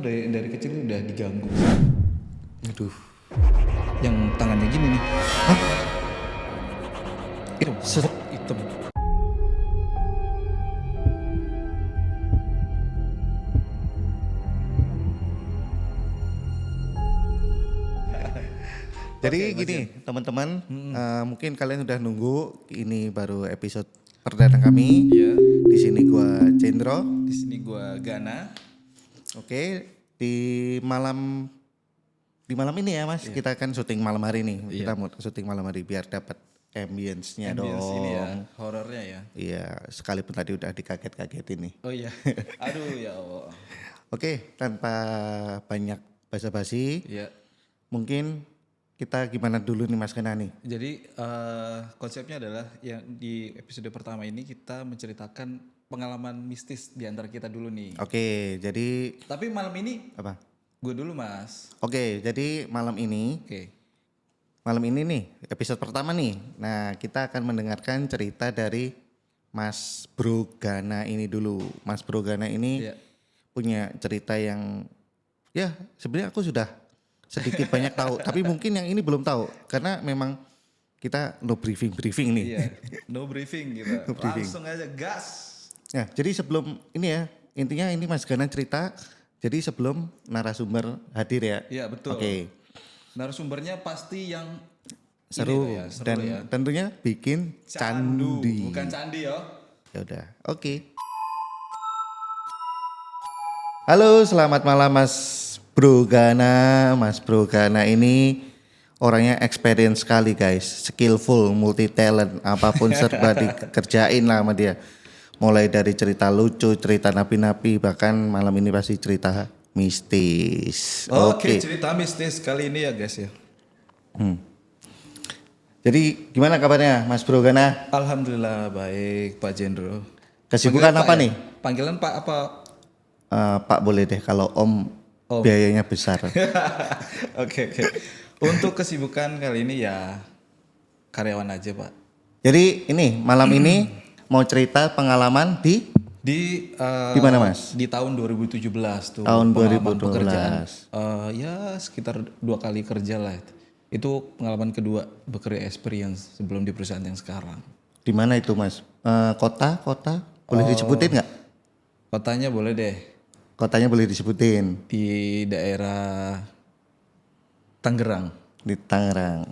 dari kecil udah diganggu. Aduh. Yang tangannya gini nih. Hah? Itu seret hitam. Jadi gini teman-teman, mungkin kalian udah nunggu, ini baru episode perdana kami. Iya. Di sini gua Cendro. Di sini gua Gana. Oke, di malam ini ya Mas, kita kan syuting malam hari nih. Kita mau syuting malam hari biar dapat ambience-nya dong. Ini ya, horornya ya. Iya, sekalipun tadi udah dikaget-kagetin nih. Oh iya. Aduh ya Allah. Oke, tanpa banyak basa-basi, Iya. mungkin kita gimana dulu nih Mas Gana nih? Jadi konsepnya adalah yang di episode pertama ini kita menceritakan pengalaman mistis di antara kita dulu nih. Oke, jadi Tapi malam ini apa? gue dulu Mas. Oke, jadi malam ini nih episode pertama nih. Nah, kita akan mendengarkan cerita dari Mas Bro Gana ini dulu. Mas Bro Gana ini punya cerita yang ya sebenarnya aku sudah sedikit banyak tahu, tapi mungkin yang ini belum tahu karena memang kita no briefing nih. Iya, no briefing gitu. No briefing. Langsung aja gas. Nah, jadi sebelum ini ya, intinya ini Mas Gana cerita. Jadi sebelum narasumber hadir ya. Iya betul. Oke. Narasumbernya pasti yang Seru, ini ya, seru dan ya. tentunya bikin Candu, candi. bukan candi yo. Ya udah, oke. Halo, selamat malam Mas Bro Gana. Mas Bro Gana ini orangnya experience sekali guys, skillful, multi talent, apapun serba dikerjain lah sama dia. Mulai dari cerita lucu, cerita napi-napi, bahkan malam ini pasti cerita mistis. Oke, cerita mistis kali ini ya guys ya. Jadi gimana kabarnya Mas Bro Gana? Alhamdulillah baik Pak Jendro. Kesibukan Panggilan apa Pak nih? Ya? Panggilan Pak apa? Pak boleh deh, kalau Om biayanya besar. Oke. Untuk kesibukan kali ini ya karyawan aja Pak. Jadi ini malam ini mau cerita pengalaman di mana Mas? Di tahun 2017 tuh. Tahun pengalaman 2012. pekerjaan. Ya sekitar 2 kali kerja lah. Itu pengalaman kedua bekerja experience sebelum di perusahaan yang sekarang. Di mana itu Mas? Kota boleh disebutin nggak? Kotanya boleh deh. Kotanya boleh disebutin. Di daerah Tangerang. Di Tangerang.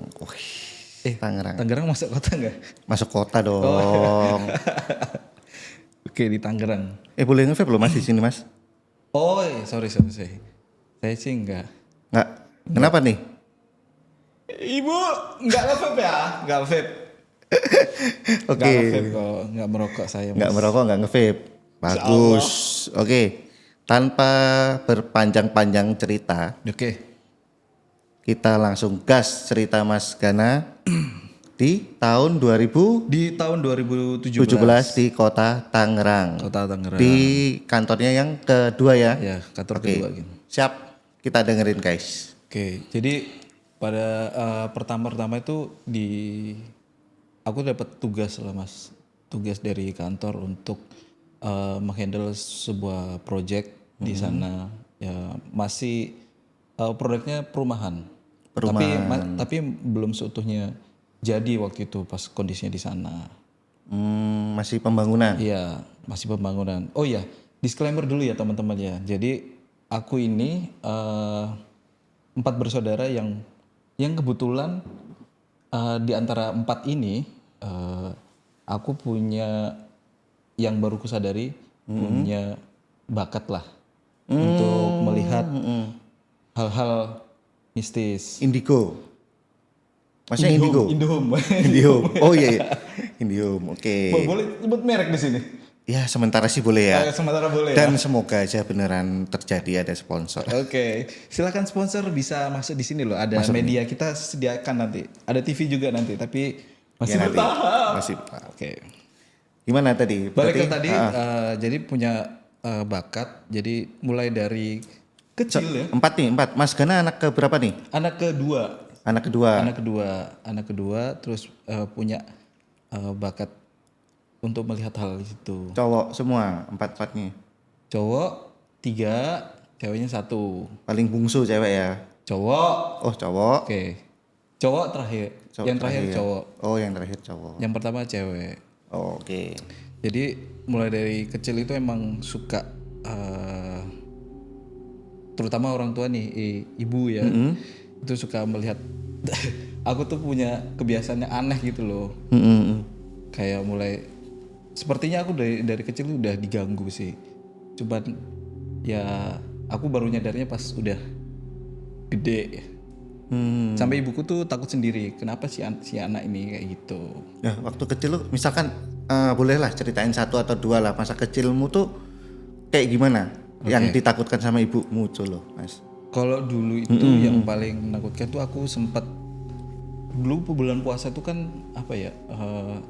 Tangerang. Tangerang masuk kota nggak? Masuk kota dong. Oke di Tangerang. Boleh nge-vape loh Mas di sini Mas? Oh sorry. Saya sih enggak. Nggak. Kenapa nih? Ibu enggak nge-vape ya? Enggak vape. Oke. Enggak vape kok, enggak merokok saya. Nggak merokok, nggak nge-vape. Bagus. Oke. Tanpa berpanjang-panjang cerita, Oke. kita langsung gas cerita Mas Gana di tahun 2017 Di tahun 2017 di kota Tangerang. Kota Tangerang. Di kantornya yang kedua ya. Ya, kantor Oke. kedua gitu. Siap, kita dengerin guys. Oke, jadi pada pertama itu aku dapat tugas lah Mas. Tugas dari kantor untuk menghandle sebuah project di sana. Ya, masih proyeknya perumahan. Tapi belum seutuhnya jadi waktu itu pas kondisinya di sana. Masih pembangunan. Iya, masih pembangunan. Oh ya, disclaimer dulu ya teman-teman ya. Jadi aku ini 4 bersaudara yang kebetulan di antara 4 ini aku punya yang baru kusadari punya bakat lah untuk melihat hal-hal mistis. Indigo. Maksudnya Indigo? Indihome. Indihome. Oh iya. Indihome. Oke. Boleh sebut merek di sini? Ya sementara sih boleh ya. Sementara boleh. Dan semoga aja beneran terjadi ada sponsor. Oke. Silakan sponsor bisa masuk di sini loh. Ada media kita sediakan nanti. Ada TV juga nanti. Tapi masih Ya, nanti. bertahap. Masih. Oke. Gimana tadi? Balik ke tadi. Jadi punya bakat. Jadi mulai dari kecil ya. 4 nih, 4. Mas Gana anak ke berapa nih? Anak kedua. Anak kedua. Terus punya bakat untuk melihat hal itu. Cowok semua 4-4-nya. Cowok 3, Ceweknya satu. Paling bungsu cewek ya. Cowok. Oh, cowok. Oke. Cowok terakhir. Cowok Yang terakhir ya. cowok. Oh, yang terakhir cowok. Yang pertama cewek. Oh, oke. Jadi mulai dari kecil itu emang suka terutama orang tua nih, ibu ya. Itu suka melihat aku tuh punya kebiasaan yang aneh gitu loh. Kayak mulai sepertinya aku dari kecil udah diganggu sih. Cuman ya aku baru nyadarnya pas udah gede. Sampai ibuku tuh takut sendiri. Kenapa si anak ini kayak gitu? Nah, waktu kecil lu misalkan bolehlah ceritain satu atau dua lah masa kecilmu tuh kayak gimana? Yang ditakutkan sama ibumu tuh loh, Mas. Kalau dulu itu yang paling menakutkan tuh aku sempat dulu bulan puasa tuh kan apa ya?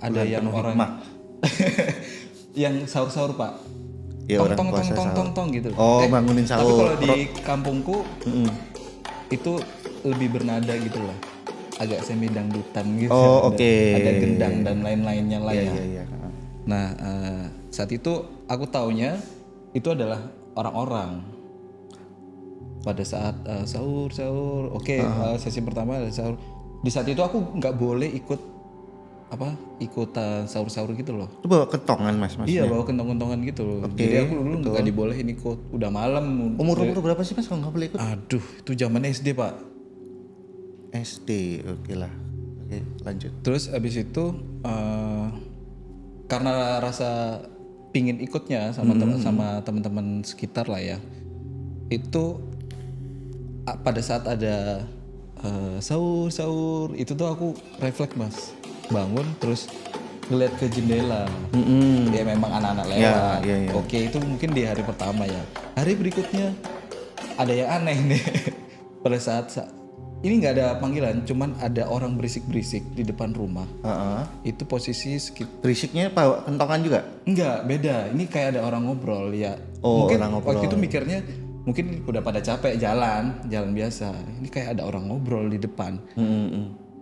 Ada yang orang yang sahur-sahur Pak. Ya, orang tong puasa tong gitu. Oh, bangunin Tapi sahur. kalau di kampungku itu lebih bernada gitu lah. Agak semi dangdutan gitu. Oh, oke. Ada gendang dan lain-lainnya lah ya. Iya. Nah, saat itu aku taunya itu adalah orang-orang pada saat sahur. Oke, sesi pertama ada sahur. Di saat itu aku nggak boleh ikutan sahur gitu loh. Itu bawa kentongan, Mas? Iya, bawa kentong-kentongan gitu loh. Jadi aku dulu nggak dibolehin ikut. Udah malam. Umur berapa sih, Mas, kalau nggak boleh ikut? Aduh, itu zaman SD Pak. SD, oke lah. Oke, lanjut. Terus abis itu karena rasa pingin ikutnya sama teman-teman sekitar lah ya. Itu pada saat ada sahur itu tuh aku refleks Mas. Bangun terus ngeliat ke jendela. Ya memang anak-anak lewat. Ya. Oke, itu mungkin di hari pertama ya. Hari berikutnya ada yang aneh nih. Pada saat ini nggak ada panggilan, cuman ada orang berisik-berisik di depan rumah. Itu posisi Berisiknya bawa kentongan juga? enggak, beda. Ini kayak ada orang ngobrol ya. Oh, Mungkin orang ngobrol. waktu itu mikirnya mungkin udah pada capek jalan biasa. Ini kayak ada orang ngobrol di depan.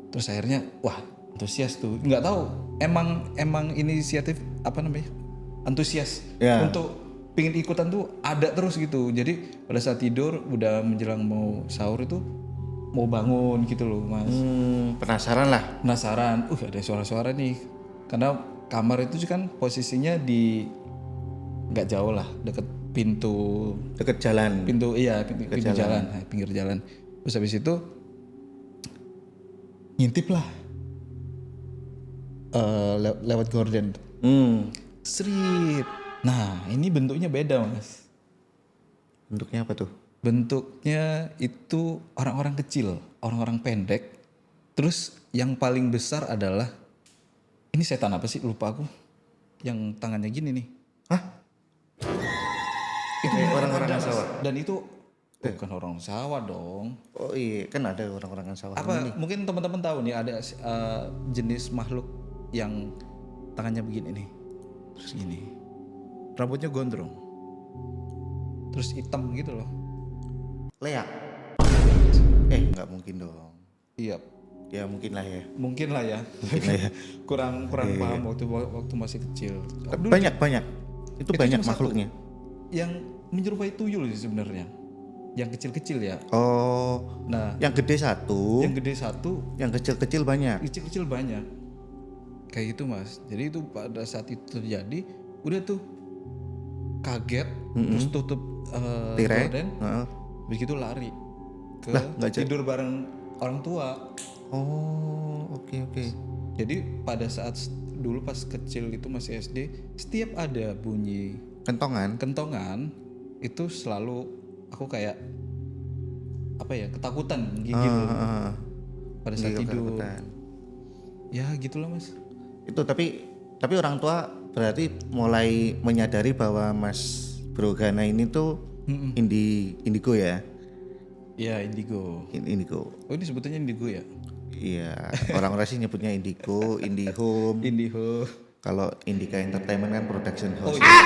Terus akhirnya wah, antusias tuh. Nggak tahu emang inisiatif apa namanya? Antusias untuk pingin ikutan tuh ada terus gitu. Jadi pada saat tidur udah menjelang mau sahur itu mau bangun gitu loh Mas. Penasaran lah. Penasaran, ada suara-suara nih. Karena kamar itu kan posisinya di nggak jauh lah, deket pintu Jalan. pintu jalan, pinggir jalan. Terus habis itu ngintip lah lewat gorden. Srit. Nah ini bentuknya beda Mas. Bentuknya apa tuh? Bentuknya itu orang-orang kecil, orang-orang pendek. Terus yang paling besar adalah ini setan apa sih? Lupa aku. Yang tangannya gini nih. Hah? Itu orang-orang sawah. Dan itu bukan orang sawah dong. Oh iya, kan ada orang-orang sawah. Apa mungkin teman-teman tahu nih ada jenis makhluk yang tangannya begini nih. Terus gini. Rambutnya gondrong. Terus hitam gitu loh. Leak. Nggak mungkin dong. Iya. Ya mungkin lah ya. Mungkin lah ya. kurang paham waktu masih kecil. Banyak. Itu banyak makhluknya. Yang menyerupai tuyul sih sebenarnya. Yang kecil-kecil ya. Oh. Nah, yang gede satu. Yang gede satu. Yang kecil-kecil banyak. Kecil-kecil banyak. Kayak gitu Mas. Jadi itu pada saat itu terjadi, udah tuh kaget, terus tutup gorden. Begitu lari ke tidur bareng orang tua. Oh, oke. Jadi pada saat dulu pas kecil itu masih SD, setiap ada bunyi kentongan itu selalu aku kayak apa ya, ketakutan gitu. Pada saat tidur. Ya gitulah Mas. Itu tapi orang tua berarti mulai menyadari bahwa Mas Brogana ini tuh indigo ya? Iya, indigo. Indigo. Oh ini sebetulnya indigo ya? Iya, orang-orang sih nyebutnya indigo, indihome. Indiho. Kalau Indika Entertainment kan production house. Oh iya.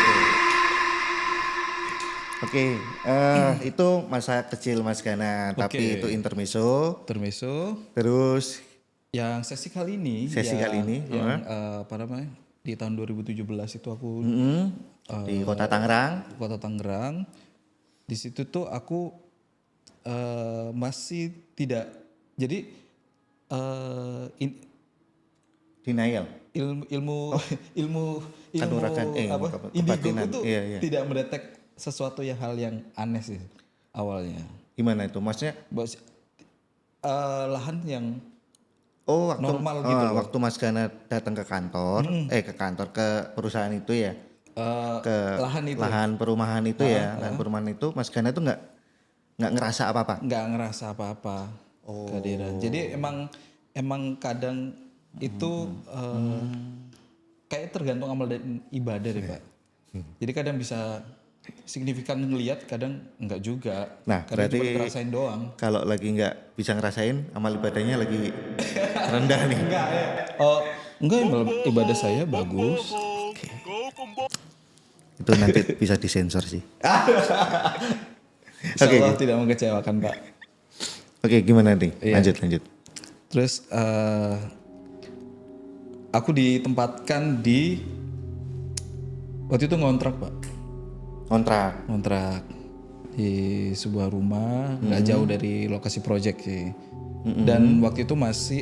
Oke, itu masa kecil Mas Gana, tapi itu intermezzo. Terus yang sesi kali ini yang apa namanya? Di tahun 2017 itu aku di Kota Tangerang. Di situ tuh aku masih tidak, jadi in- Denial. ilmu ilmu ilmu ilmu Kanuragan, apa indigo kebatinan. itu Iya, iya. tidak mendetek sesuatu yang hal yang aneh sih awalnya. Gimana itu? Maksudnya Lahan yang waktu normal gitu loh. waktu Mas Gana datang ke kantor, ke perusahaan itu ya, ke Lahan itu lahan perumahan itu ya, lahan perumahan itu Mas Gana tuh nggak ngerasa apa-apa. nggak ngerasa apa-apa kehadiran. Jadi emang kadang itu kayak tergantung amal dan ibadah deh Pak. Jadi kadang bisa signifikan ngelihat, kadang enggak juga. Nah, Kadang berarti cuma ngerasain doang. kalau lagi nggak bisa ngerasain, amal ibadahnya lagi rendah nih. Enggak ya. Oh, enggak, ibadah saya bagus. Itu nanti bisa disensor sih. Insya Allah tidak mengecewakan Pak. Oke, gimana nih? Iya. Lanjut. Terus aku ditempatkan di, waktu itu ngontrak Pak. Ngontrak di sebuah rumah nggak jauh dari lokasi project sih. Dan waktu itu masih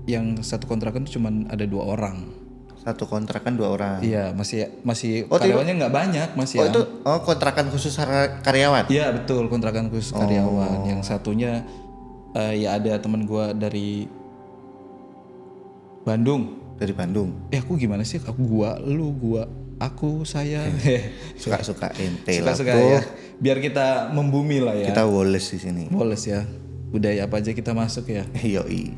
yang satu kontrakan itu cuma ada 2 orang. Satu kontrakan 2 orang. Iya, masih karyawannya nggak banyak, masih itu kontrakan khusus karyawan. Iya betul, kontrakan khusus karyawan. Yang satunya ya ada teman gua dari Bandung. Dari Bandung. Aku gimana sih? Aku, saya. Suka ente lah. Suka-suka ya. Biar kita membumi lah ya. Kita Wallace di sini. Boles ya. Budaya apa aja kita masuk ya. Yoi.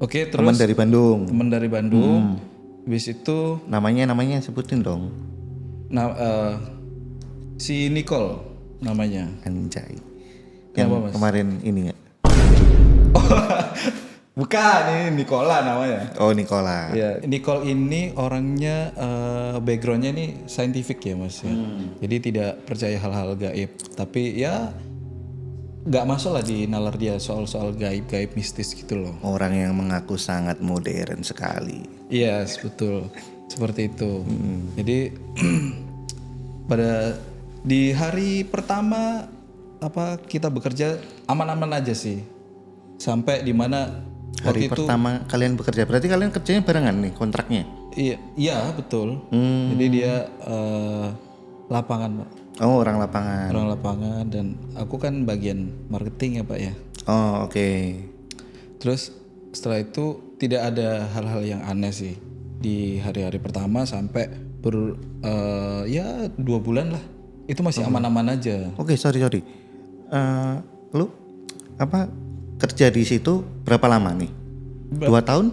Oke, terus Teman dari Bandung. teman dari Bandung. Habis itu Namanya sebutin dong. si Nicole namanya. Anjay. Kenapa, Yang Mas? kemarin ini ya. Bukan, ini Nicola namanya. Oh, Nicola. Ya, Nicole ini orangnya backgroundnya ini scientific ya Mas ya. Jadi tidak percaya hal-hal gaib. Tapi ya nggak masuk lah di nalar dia soal-soal gaib-gaib mistis gitu loh. Orang yang mengaku sangat modern sekali. Iya, betul. Seperti itu. Jadi pada di hari pertama kita bekerja aman-aman aja sih. Sampai di mana Hari pertama kalian bekerja, berarti kalian kerjanya barengan nih kontraknya? Iya betul. Jadi dia lapangan Pak. Oh, orang lapangan. Orang lapangan, dan aku kan bagian marketing ya Pak ya. Oh, oke. Terus setelah itu tidak ada hal-hal yang aneh sih di hari-hari pertama sampai ya 2 bulan lah. Itu masih aman-aman aja. Oke, sorry. Lu kerja di situ berapa lama nih? 2 tahun?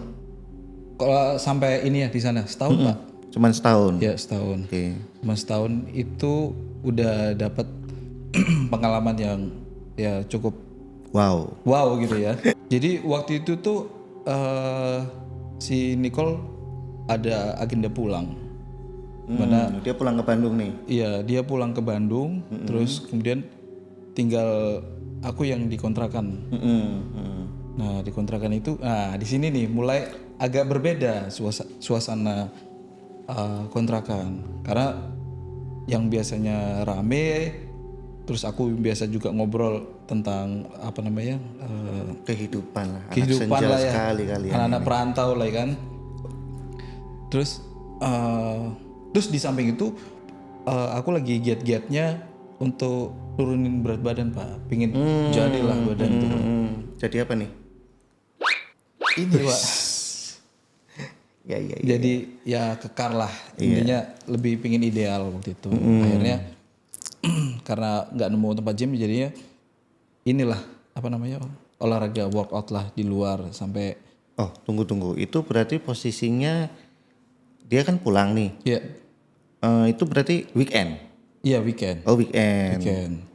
Kalau sampai ini ya di sana setahun Pak. Cuman setahun. Ya setahun. Oke. Cuma setahun itu udah dapat pengalaman yang ya cukup wow gitu ya. Jadi waktu itu tuh si Nicole ada agenda pulang. Dia pulang ke Bandung nih. Iya, dia pulang ke Bandung, terus kemudian tinggal aku yang dikontrakan. Nah, di kontrakan itu, di sini nih mulai agak berbeda suasana kontrakan. Karena yang biasanya rame, terus aku biasa juga ngobrol tentang Kehidupan lah. Anak kehidupan senja lah ya, sekali kalian. anak-anak perantau lah ya kan. Terus di samping itu aku lagi giat-giatnya untuk turunin berat badan Pak, pingin jadilah badan tuh. Jadi apa nih? Ini Pak. Ya. Jadi ya kekar lah, intinya lebih pingin ideal waktu itu. Akhirnya karena nggak nemu tempat gym, jadinya inilah olahraga workout lah di luar sampai. Oh, tunggu. Itu berarti posisinya dia kan pulang nih. Iya. Itu berarti weekend. Iya weekend. Oh, weekend.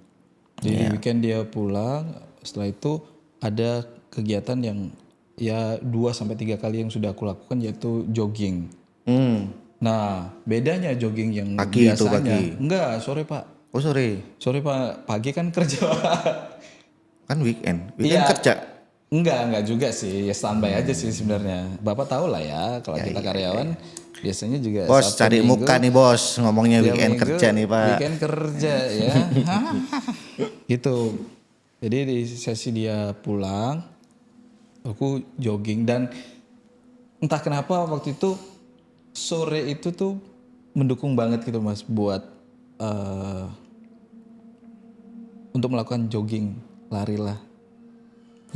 Jadi weekend dia pulang. Setelah itu ada kegiatan yang ya 2-3 kali yang sudah aku lakukan, yaitu jogging. Nah bedanya jogging yang Pagi biasanya. itu pagi. Enggak, sore Pak. Oh, sore. Sore Pak, pagi kan kerja. Kan weekend kerja. Enggak juga sih, ya standby aja sih sebenarnya. Bapak tahu lah ya kalau kita karyawan Biasanya juga Bos Sabtu cari Minggu, muka nih bos, ngomongnya tiap weekend minggu, kerja nih Pak. Weekend kerja ya. Gitu. Jadi di sesi dia pulang, aku jogging dan entah kenapa waktu itu sore itu tuh mendukung banget gitu Mas buat eh, untuk melakukan jogging, lari lah.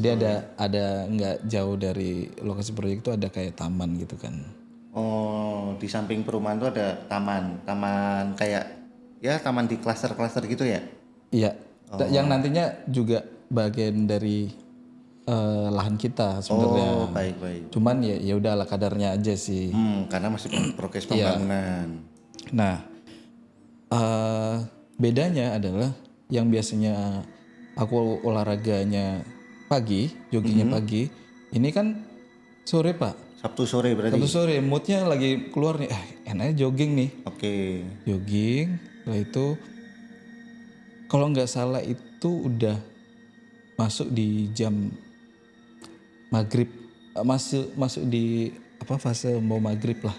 Jadi ada nggak jauh dari lokasi proyek itu ada kayak taman gitu kan. Oh, di samping perumahan tuh ada taman kayak ya taman di klaster-klaster gitu ya? Iya. Yang nantinya juga bagian dari lahan kita sebenarnya. Oh, baik-baik. Cuman ya udahlah kadarnya aja sih. Karena masih progres pembangunan. Nah, bedanya adalah yang biasanya aku olahraganya pagi, joggingnya pagi, ini kan sore Pak. Sabtu sore berarti. Sabtu sore moodnya lagi keluar nih, enaknya jogging nih. Oke. Jogging, setelah itu kalau nggak salah itu udah masuk di jam maghrib, masuk di apa fase mau maghrib lah,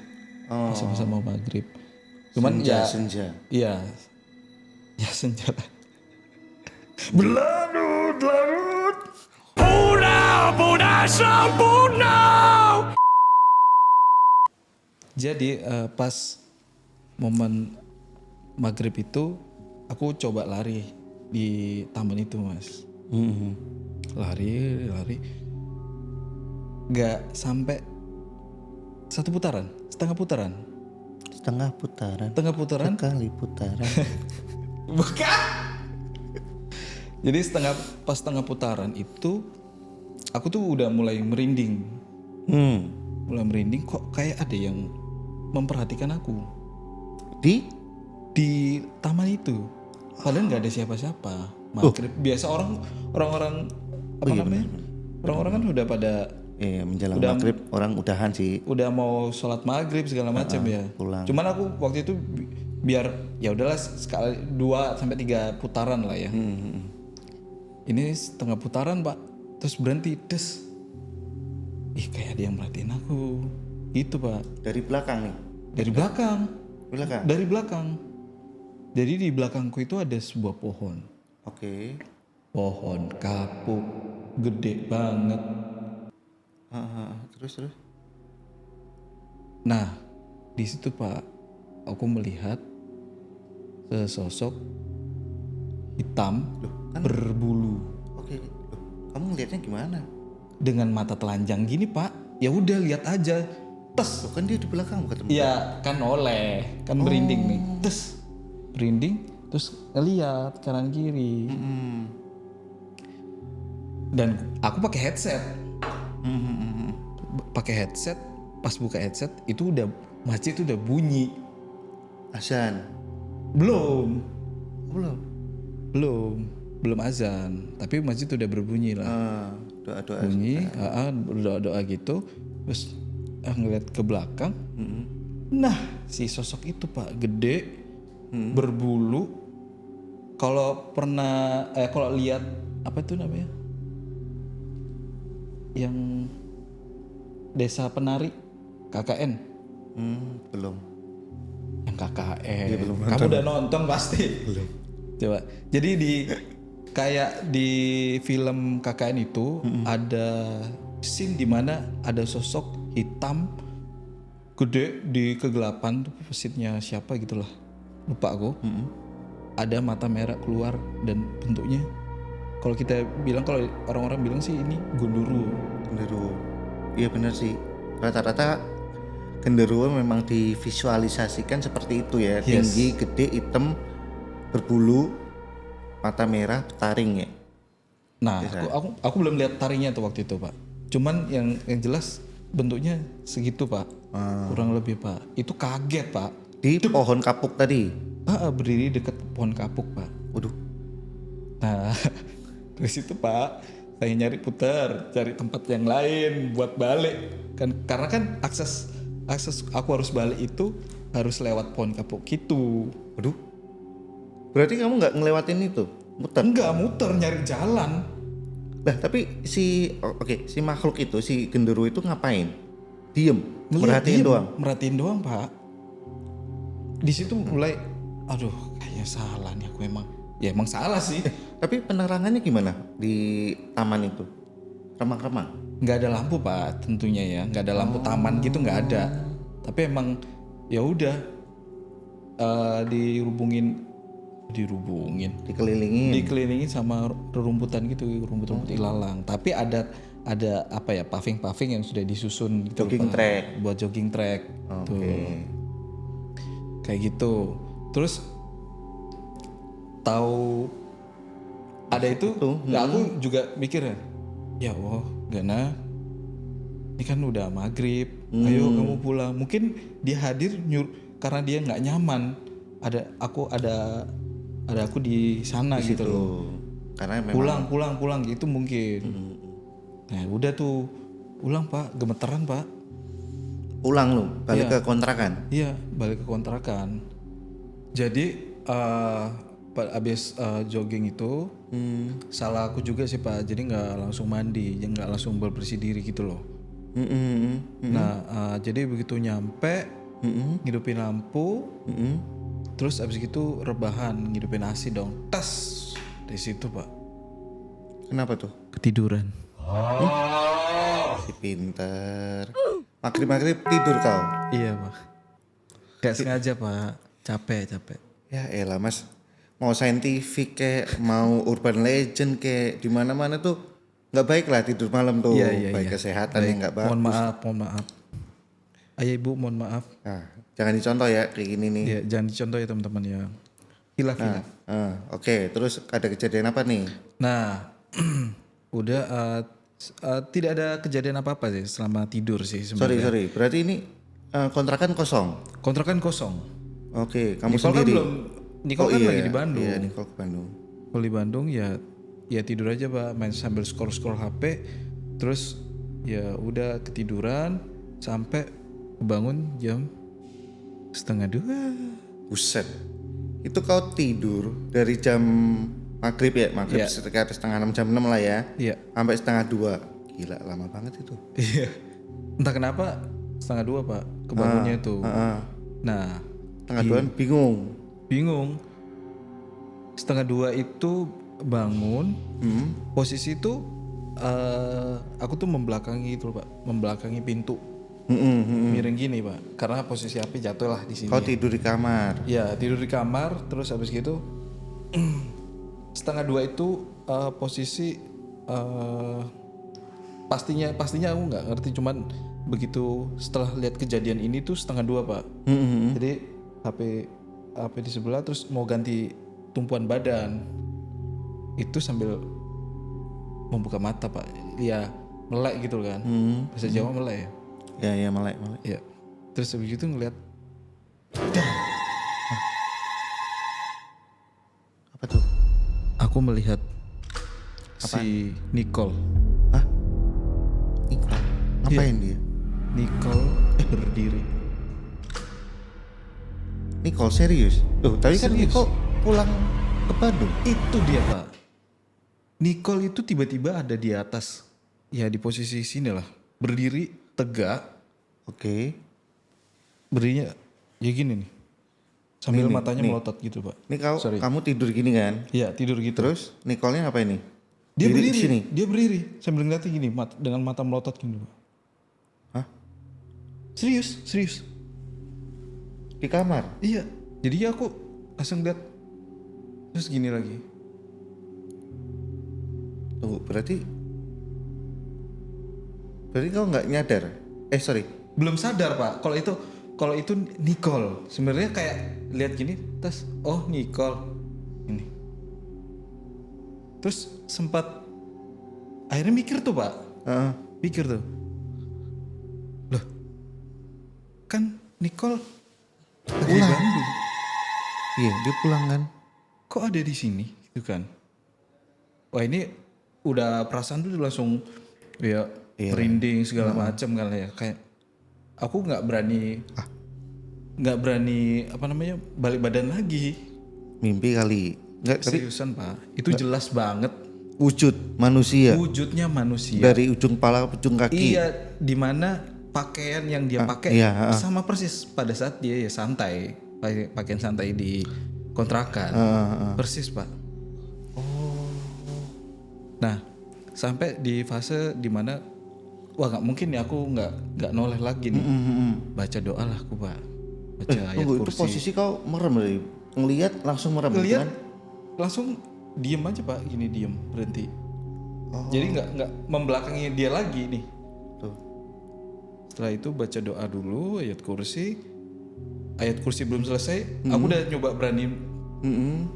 fase mau maghrib. Cuman Senja. iya, ya senja. Berlarut larut. Punah sempurna. Jadi pas momen maghrib itu aku coba lari di taman itu Mas. Lari, nggak sampai satu putaran, setengah putaran. Setengah putaran. Sekali putaran. Bukan. Jadi pas setengah putaran itu aku tuh udah mulai merinding. Mulai merinding kok kayak ada yang memperhatikan aku di taman itu. Padahal nggak ada siapa-siapa. Maghrib biasa orang-orang apa namanya? Orang-orang kan udah pada Menjelang maghrib orang udahan sih. udah mau sholat maghrib segala macam ya. Pulang. Cuman aku waktu itu biar ya udahlah sekali 2 sampai 3 putaran lah ya. Ini setengah putaran Pak, terus berhenti des. Ih kayak ada yang merhatiin aku, gitu Pak. Dari belakang nih. Dari belakang. Belakang. Dari belakang. Jadi di belakangku itu ada sebuah pohon. Oke. Pohon kapuk, gede banget. Terus. Nah, di situ Pak, aku melihat sesosok hitam berbulu Oke. Loh, kamu ngelihatnya gimana? dengan mata telanjang gini Pak. Ya udah lihat aja. Tes. Loh, kan dia di belakang bukan temen. Iya, kan kan merinding nih. Tes. Merinding, terus ngeliat kanan kiri. Dan aku pakai headset. Pakai headset, pas buka headset itu udah masjid udah bunyi. Azan. Belum. Belum. Belum azan, tapi masjid udah berbunyi lah. Doa-doa. Bunyi, berdoa-doa gitu. Terus ngeliat ke belakang. Nah, si sosok itu Pak gede, berbulu. Kalau pernah kalau lihat apa itu namanya? Yang Desa Penari KKN. Belum. Yang KKN. Kamu udah nonton pasti. Belum. Coba. Jadi kayak di film KKN itu ada scene di mana ada sosok hitam gede di kegelapan tuh pesitnya siapa gitulah. Lupa aku. Ada mata merah keluar dan bentuknya kalau kita bilang kalau orang-orang bilang sih ini gunduru. Iya benar sih. Rata-rata genderuwo memang divisualisasikan seperti itu ya. Tinggi, gede, hitam, berbulu, mata merah, taring ya. Nah, aku belum lihat taringnya tuh waktu itu Pak. Cuman yang jelas bentuknya segitu Pak. Kurang lebih Pak. Itu kaget Pak. Di pohon kapuk tadi. Berdiri dekat pohon kapuk Pak. Waduh. Nah, terus itu Pak, saya nyari putar, cari tempat yang lain buat balik. Karena kan akses aku harus balik itu harus lewat pohon kapuk gitu. Waduh. Berarti kamu nggak ngelewatin itu? Muter? Enggak, muter nyari jalan. Lah tapi si makhluk itu, si genderuwo itu ngapain? Diem, merhatiin doang. Merhatiin doang Pak. Di situ mulai, aduh kayaknya salah nih aku emang. Ya emang salah sih. Tapi penerangannya gimana di taman itu? Remang-remang. Nggak ada lampu Pak, tentunya ya. Nggak ada lampu taman gitu, nggak ada. Tapi emang ya udah dikelilingin sama rerumputan gitu, rumput-rumput ilalang. Tapi ada apa ya, paving yang sudah disusun gitu Jogging Pak, track. buat jogging track. Oke. Tuh. Kayak gitu. Terus tahu ada itu, nah aku juga mikir ya Allah Gana, ini kan udah maghrib, ayo kamu pulang. Mungkin dia hadir karena dia nggak nyaman. Ada aku di sana Di gitu situ. loh. Karena memang Pulang gitu mungkin. Nah udah tuh pulang Pak, gemeteran Pak. pulang lu, balik ke kontrakan. Iya balik ke kontrakan. Jadi abis jogging itu salah aku juga sih Pak. Jadi nggak langsung mandi, nggak langsung bersih diri gitu loh. Nah jadi begitu nyampe ngidupin lampu, terus abis gitu rebahan ngidupin AC dong. Tas dari situ Pak. Kenapa tuh? Ketiduran. Si pinter. Maghrib tidur kau. Iya Pak. Gak sengaja Pak. Capek. Ya elah Mas. Mau saintifik kayak mau urban legend kayak di mana-mana tuh nggak baik lah tidur malam tuh. Iya. Baik kesehatan yang nggak bagus. Mohon maaf. Ayah ibu mohon maaf. Nah, jangan dicontoh ya kayak gini nih. Ya, jangan dicontoh ya teman-teman ya. Hilaf. Oke, terus ada kejadian apa nih? Nah, udah tidak ada kejadian apa-apa sih selama tidur sih sebenarnya. Sorry. Berarti ini kontrakan kosong. Kontrakan kosong. Oke, kamu Nicole sendiri. Nicole kan lagi di Bandung. Iya, Nicole ke Bandung. Kalau di Bandung ya tidur aja Pak, main sambil scroll HP. Terus ya udah ketiduran sampai kebangun jam 1:30. Buset. Itu kau tidur dari jam maghrib ya? Maghrib sekitar 5:30 jam 6 lah ya? Iya. Sampai 1:30. Gila lama banget itu. Iya. Entah kenapa 1:30 Pak kebangunnya itu. Nah 1:30 bingung. 1:30 itu bangun. Posisi itu aku tuh membelakangi itu Pak, membelakangi pintu. Miring gini Pak, karena posisi api jatuh lah di sini. Kau tidur di kamar. Ya tidur di kamar, terus habis gitu 1:30 itu posisi pastinya aku nggak ngerti, cuman begitu setelah lihat kejadian ini tuh 1:30 Pak. Jadi HP di sebelah, terus mau ganti tumpuan badan itu sambil membuka mata Pak, ya melek gitu kan. Bahasa Jawa melek ya. Ya melek. Ya. Terus habis itu ngeliat Apa tuh? aku melihat si Nicole. Hah? Nicole? Ngapain dia? Nicole berdiri. Nicole serius? Tuh, tapi kan Serius. Nicole pulang ke Bandung. Itu dia Pak. Nicole itu tiba-tiba ada di atas, ya di posisi sini lah, berdiri tegak. Oke. Berdirinya ya gini nih, sambil matanya melotot gitu Pak. Ini Sorry. kamu tidur gini kan? Iya tidur gitu. Terus Nicole-nya apa ini? Dia Diri berdiri di sini. Dia berdiri sambil ngeliatin gini, dengan mata melotot gini Pak. Hah? Serius. Di kamar? Iya. Jadi aku langsung lihat, terus gini lagi. Tunggu, berarti kau nggak nyadar? Sorry. Belum sadar Pak. Kalau itu Nicole. Sebenarnya kayak lihat gini, terus oh Nicole ini. Terus sempat akhirnya mikir tuh Pak. Pikir tuh. Loh. Kan Nicole lagi di Bandung. Iya, dia pulang kan? Kok ada di sini gitu kan. Wah ini udah perasaan tuh langsung ya merinding segala macam kan ya, kayak aku nggak berani apa namanya balik badan lagi. Mimpi kali. Nggak, tapi Seriusan Pak, itu jelas banget wujud manusia. wujudnya manusia. Dari ujung kepala ke ujung kaki. Iya, dimana pakaian yang dia pakai iya, sama persis pada saat dia ya santai, pakaian santai di kontrakan. Persis, Pak. Nah, sampai di fase dimana wah nggak mungkin ya aku nggak noleh lagi nih. Baca doa lah aku, Pak. Baca ayat Tunggu, itu kursi. posisi kau merem dari ngelihat langsung merem gitu Ngeliat kan? langsung diem aja, Pak, gini diem berhenti. Jadi nggak membelakangi dia lagi nih. Tuh. Setelah itu baca doa dulu ayat kursi. Ayat kursi belum selesai, aku udah nyoba berani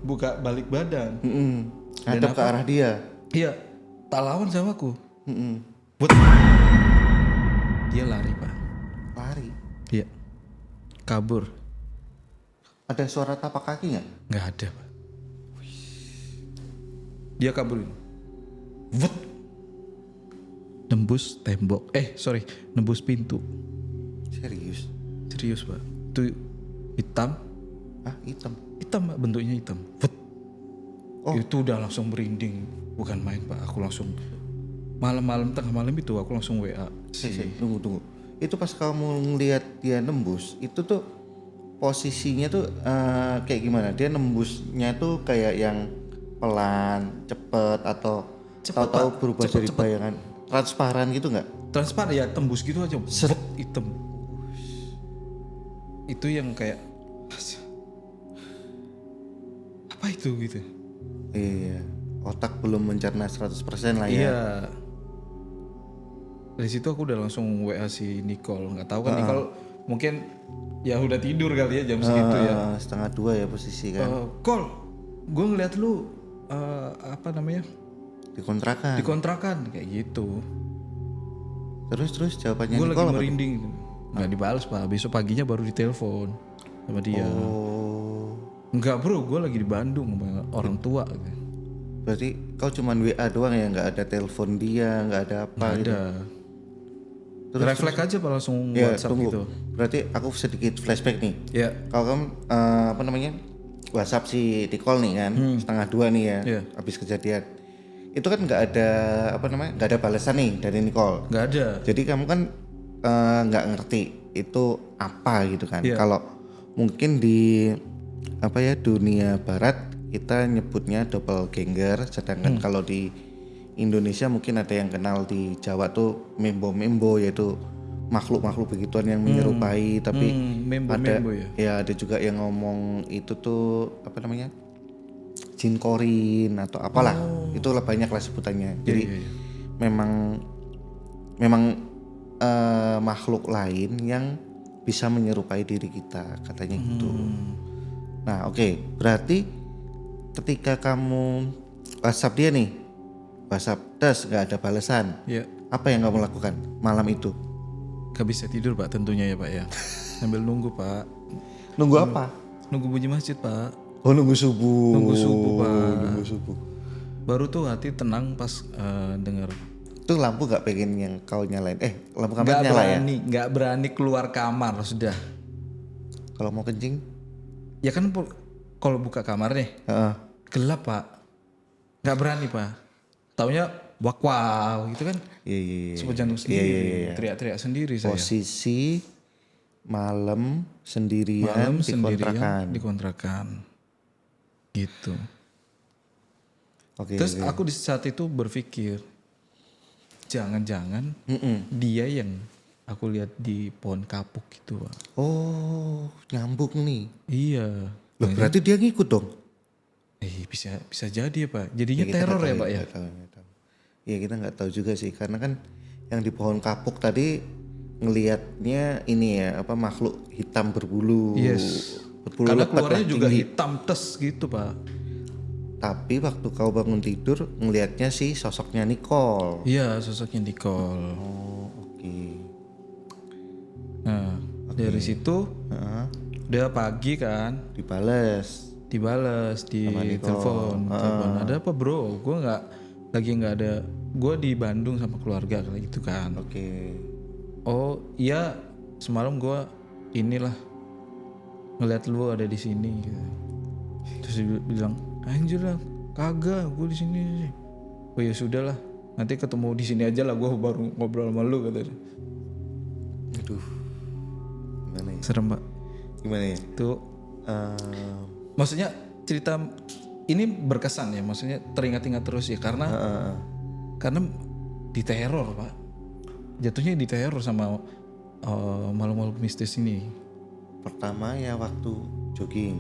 buka balik badan. Hadap ke arah dia. Iya, tak lawan sama aku. But, dia lari, Pak. Lari. Iya, kabur. Ada suara tapak kaki nggak? Nggak ada, Pak. Dia kaburin. Wut. Nembus tembok. Nembus pintu. Serius? Serius, Pak. Itu hitam. Ah, hitam. Hitam, Pak, bentuknya hitam. Wut. Itu udah langsung merinding. Bukan main, Pak. Aku langsung malam-malam tengah malam itu aku langsung WA. Tunggu. Itu pas kamu ngelihat dia nembus, itu tuh posisinya tuh kayak gimana? Dia nembusnya tuh kayak yang pelan, cepet atau Cepet, tahu-tahu Pak. berubah Cepet, jadi bayangan transparan gitu nggak? Transparan ya, tembus gitu aja. Seret hitam. Itu yang kayak apa itu gitu. Iya, otak belum mencerna 100% lah ya. Iya. Dari situ aku udah langsung WA si Nicole. Nggak tahu kan Nicole mungkin ya udah tidur kali ya jam segitu ya. 1:30 ya posisi kan. Call, gue ngeliat lu apa namanya Di kontrakan. di kontrakan kayak gitu. Terus jawabannya Gue lagi Nicole apa? merinding. Nggak dibalas, Pak. Besok paginya baru ditelepon sama dia. Oh, Enggak, bro, gue lagi di Bandung sama orang tua. berarti kau cuman WA doang ya, nggak ada telepon dia, nggak ada apa Nggak gitu. ada. Refleks aja Pak, langsung Ya, WhatsApp tunggu. gitu. Berarti aku sedikit flashback nih. Ya, Kalau kamu apa namanya WhatsApp si Nicole nih kan 1:30 nih ya, Iya. habis kejadian. Itu kan nggak ada apa namanya, nggak ada balasan nih dari Nicole. nggak ada. Jadi kamu kan nggak ngerti itu apa gitu kan. Iya. Kalau mungkin di apa ya dunia barat kita nyebutnya doppelganger, sedangkan kalau di Indonesia mungkin ada yang kenal di Jawa tuh membo-membo, yaitu makhluk-makhluk begituan yang menyerupai tapi Membo-membo ya. ya ada juga yang ngomong itu tuh apa namanya jin korin atau apalah, itulah banyak lah sebutannya. Jadi Iya. memang makhluk lain yang bisa menyerupai diri kita katanya gitu. Nah oke, berarti ketika kamu WhatsApp dia nih, WhatsApp terus nggak ada balasan, Ya, apa yang kamu lakukan malam itu? nggak bisa tidur Pak tentunya ya Pak ya. Sambil nunggu Pak. Nunggu apa? Nunggu bunyi masjid Pak. Oh nunggu subuh. Nunggu subuh, Pak. Nunggu subuh. Baru tuh hati tenang pas dengar. Tuh lampu nggak pengen yang kau nyalain? Lampu kamar Nggak nyala ya? berani, nggak berani keluar kamar sudah. Kalau mau kencing? Ya kan kalau buka kamar nih Heeh. gelap Pak. Nggak berani Pak. Taunya wow gitu kan. Iya. Sebut jantung sendiri, teriak-teriak sendiri saya. Posisi malam sendirian Malam di sendirian kontrakan. di kontrakan. Gitu. Oke. Terus aku di saat itu berpikir, jangan-jangan dia yang aku lihat di pohon kapuk gitu Pak. Oh nyambung nih. Iya. Loh, berarti dia ngikut dong? Bisa jadi ya Pak. Jadinya teror ya Pak ya. Nggak tahu. Ya kita nggak tahu juga sih, karena kan yang di pohon kapuk tadi ngelihatnya ini ya apa makhluk hitam berbulu. Yes. Berbulu Karena lebat keluarnya lah, juga tinggi. hitam tes gitu Pak. Tapi waktu kau bangun tidur ngelihatnya sih sosoknya Nicole. Iya sosoknya Nicole. Oh oke. Nah dari situ udah pagi kan Dibales. dibales di telepon. Ada apa bro? Gue nggak ada. Gue di Bandung sama keluarga kayak gitu kan. Oke. Oh iya semalam gue inilah ngeliat lu ada di sini. Gitu. Terus dia bilang anjir lah kagak gue di sini. Oh ya sudah lah nanti ketemu di sini aja lah gue baru ngobrol sama lu katanya. Aduh, gimana ya? Serem Pak. Gimana ya? Itu Eh, maksudnya cerita ini berkesan ya, maksudnya teringat-ingat terus ya karena diteror Pak. Jatuhnya diteror sama makhluk-makhluk mistis ini. pertama ya waktu Jogging.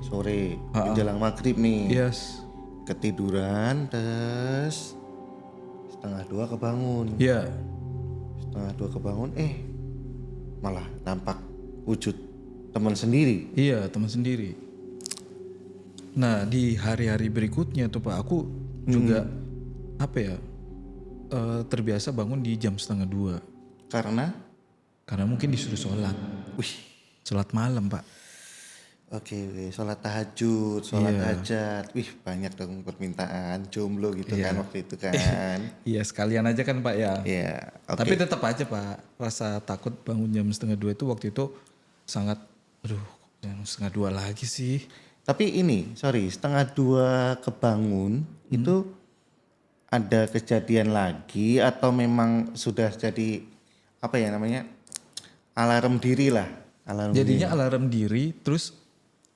sore menjelang maghrib nih. Yes. Ketiduran terus 1:30 kebangun. Iya. 1:30 kebangun malah nampak wujud teman sendiri. Iya, teman sendiri. Nah, di hari-hari berikutnya tuh Pak, aku juga apa ya? Terbiasa bangun di jam 1:30 karena mungkin disuruh sholat. Wih, Sholat malam Pak. oke, sholat tahajud, sholat hajat. Wih, banyak dong permintaan jomblo gitu kan waktu itu kan. Iya, sekalian aja kan Pak ya. Iya, oke. Tapi tetap aja Pak, rasa takut bangun jam 1:30 itu waktu itu sangat, aduh, jam 1:30 lagi sih. Tapi ini, sorry, 1:30 kebangun itu ada kejadian lagi atau memang sudah jadi apa ya namanya alarm diri lah, alarm Jadinya alarm diri, terus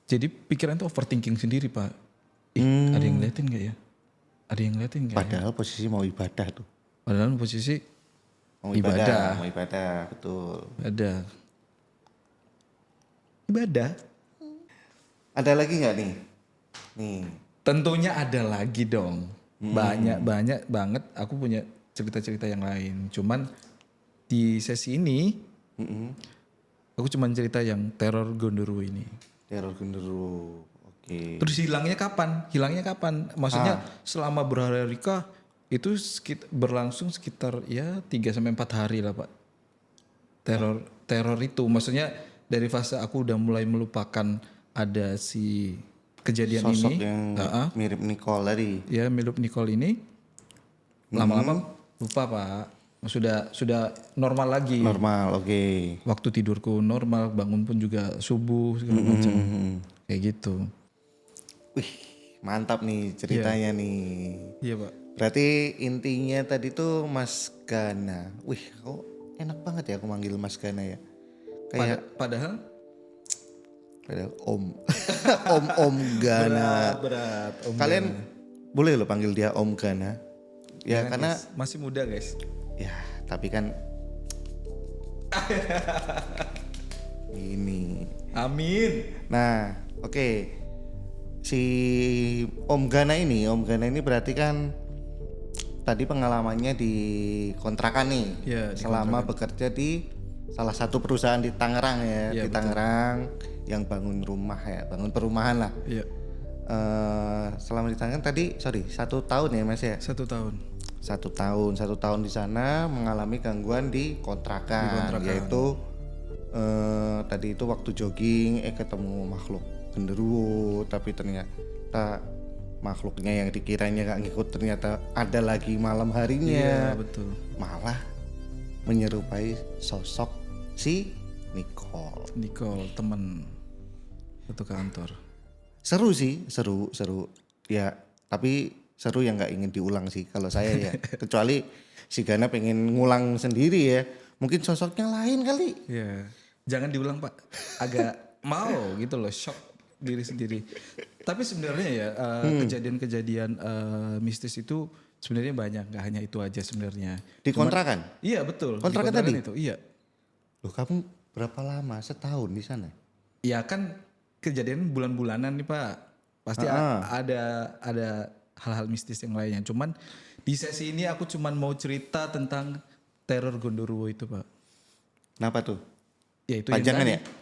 jadi pikiran tuh overthinking sendiri Pak. Ada yang ngeliatin gak ya? Ada yang ngeliatin gak ya? Padahal posisi mau ibadah tuh, Padahal posisi mau Ibadah. ibadah, betul. ada. Ibadah. Ada lagi nggak nih? Nih, Tentunya ada lagi dong. Banyak banget aku punya cerita-cerita yang lain. Cuman di sesi ini aku cuman cerita yang teror Gondoruo ini. teror genderuwo, oke. Terus hilangnya kapan? Hilangnya kapan? Maksudnya selama berhari-hari kah? Itu berlangsung sekitar ya 3 sampai 4 hari lah Pak. Teror itu maksudnya dari fase aku udah mulai melupakan ada si kejadian Sosok ini. yang mirip Nicole tadi. Ya milup Nicole ini lama-lama lupa Pak. Sudah normal lagi. Normal, oke. Waktu tidurku normal, bangun pun juga subuh segala macam. Kayak gitu. Wih, mantap nih ceritanya nih. Iya Pak. Berarti intinya tadi tuh Mas Gana. Wih, kok enak banget ya aku manggil Mas Gana ya. Kayak Padahal Om. Om Gana. berat. Kalian boleh loh panggil dia Om Gana. Ya Jangan, karena guys. Masih muda guys. ya tapi kan ini. Amin. Nah, oke. Si Om Gana ini berarti kan tadi pengalamannya di kontrakan nih. Iya, di selama bekerja di salah satu perusahaan di Tangerang ya, Iya, di Tangerang yang bangun rumah ya, bangun perumahan lah. Iya. Selama di Tangerang tadi, 1 tahun ya Mas ya. 1 tahun. 1 tahun di sana mengalami gangguan di kontrakan. Yaitu tadi itu waktu jogging ketemu makhluk genderuwo, tapi ternyata makhluknya yang dikiranya gak ngikut ternyata ada lagi malam harinya. Iya betul. Malah menyerupai sosok si Nicole. Temen satu kantor. Seru sih, seru ya, tapi seru yang nggak ingin diulang sih kalau saya ya. Kecuali si Gana pengen ngulang sendiri ya, mungkin sosoknya lain kali. Iya. Jangan diulang Pak. Agak mau gitu loh, shock diri sendiri. Tapi sebenarnya ya kejadian-kejadian mistis itu sebenarnya banyak, nggak hanya itu aja sebenarnya. Di kontrakan. Iya betul. Di Kontrakan tadi? itu. Iya. Loh, kamu berapa lama? Setahun di sana? Ya kan kejadian bulan-bulanan nih Pak. Pasti ada hal-hal mistis yang lainnya. Cuman di sesi ini aku cuman mau cerita tentang teror Gondoruo itu Pak. Kenapa tuh? Ya itu Panjangan yang ya? tadi.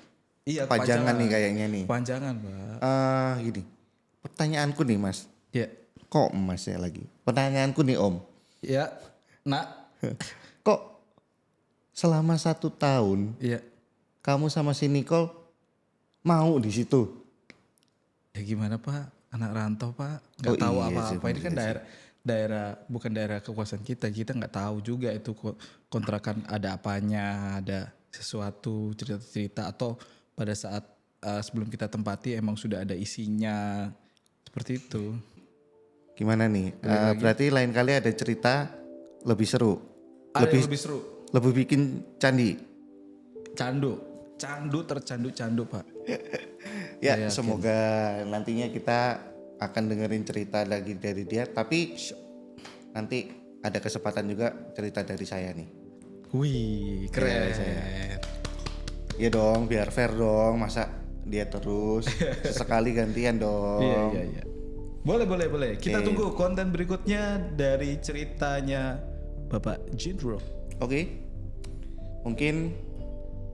Iya Panjangan nih kayaknya nih. Panjangan Pak. Gini, pertanyaanku nih Mas. Ya. Kok Mas ya lagi? Pertanyaanku nih Om. Ya. Nak. Kok selama 1 tahun Iya. kamu sama si Nicole mau di situ? Ya gimana Pak? Anak rantau Pak. Nggak Oh tahu iya sih, apa-apa. Ini kan daerah bukan daerah kekuasaan kita. Kita nggak tahu juga itu kontrakan ada apanya, ada sesuatu cerita-cerita atau pada saat sebelum kita tempati emang sudah ada isinya. Seperti itu. Gimana nih? Berarti lain kali ada cerita lebih seru. Ada yang lebih seru. lebih bikin candi. Candu tercandu Pak. Ya, semoga nantinya kita akan dengerin cerita lagi dari dia. Tapi nanti ada kesempatan juga cerita dari saya nih. Wih, keren. Iya dong, biar fair dong. Masa dia terus sesekali gantian dong. Iya. Boleh. Kita tunggu konten berikutnya dari ceritanya Bapak Jindro. Oke. Mungkin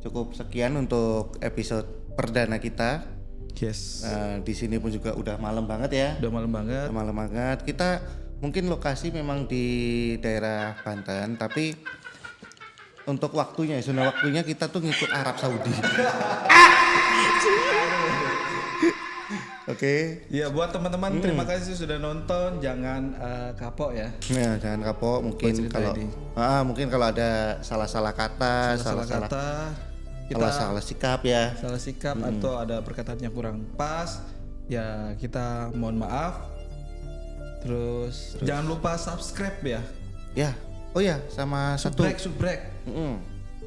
cukup sekian untuk episode perdana kita. Yes. Di sini pun juga udah malam banget ya. Udah malam banget. Udah malam banget. Kita mungkin lokasi memang di daerah Banten, tapi untuk zona waktunya kita tuh ngikut Arab Saudi. Oke. Ya buat teman-teman terima kasih sudah nonton. Jangan kapok ya. Nah, jangan kapok. Mungkin kalau ada salah-salah kata, salah kata, kita salah sikap ya. salah sikap atau ada perkataan yang kurang pas, ya kita mohon maaf. Terus jangan lupa subscribe ya. Ya. Oh ya, sama Subrek.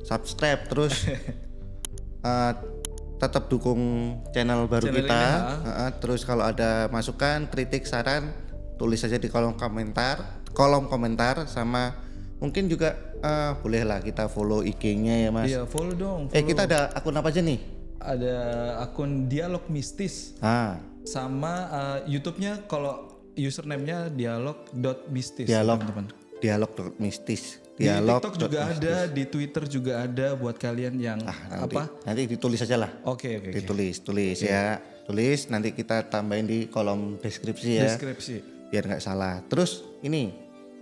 Subscribe terus tetap dukung channel baru Channel kita. ini, Terus kalau ada masukan, kritik, saran, tulis aja di kolom komentar sama mungkin juga bolehlah kita follow IG-nya ya Mas. Iya, follow dong. Kita ada akun apa aja nih? Ada akun Dialog Mistis. Sama YouTube-nya kalau username-nya dialog.mistis. Dialog.mistis. Di TikTok juga ada, di Twitter juga ada buat kalian yang Nanti ditulis aja lah. Oke. Tulis ya. Tulis nanti kita tambahin di kolom deskripsi ya. Biar nggak salah. Terus ini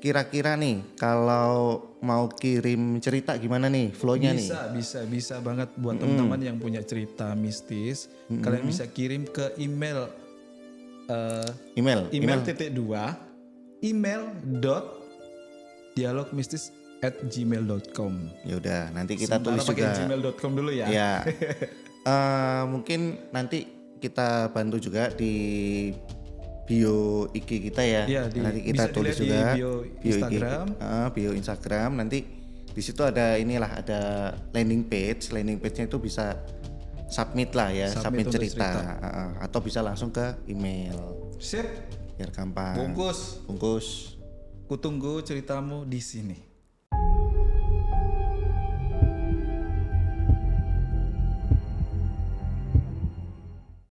kira-kira nih kalau mau kirim cerita gimana nih flow-nya nih? Bisa banget buat teman-teman yang punya cerita mistis. Kalian bisa kirim ke email dialogmistis@gmail.com. Ya udah, nanti kita Sementara tulis juga gmail.com dulu ya. Ya. Mungkin nanti kita bantu juga di bio IG kita ya. Nanti kita tulis juga di bio Instagram. Bio Instagram. Nanti di situ ada ada landing page. Landing page-nya itu bisa submit lah ya, submit cerita. Atau bisa langsung ke email. Sip. Biar gampang. Bungkus. Kutunggu Kutunggu ceritamu di sini.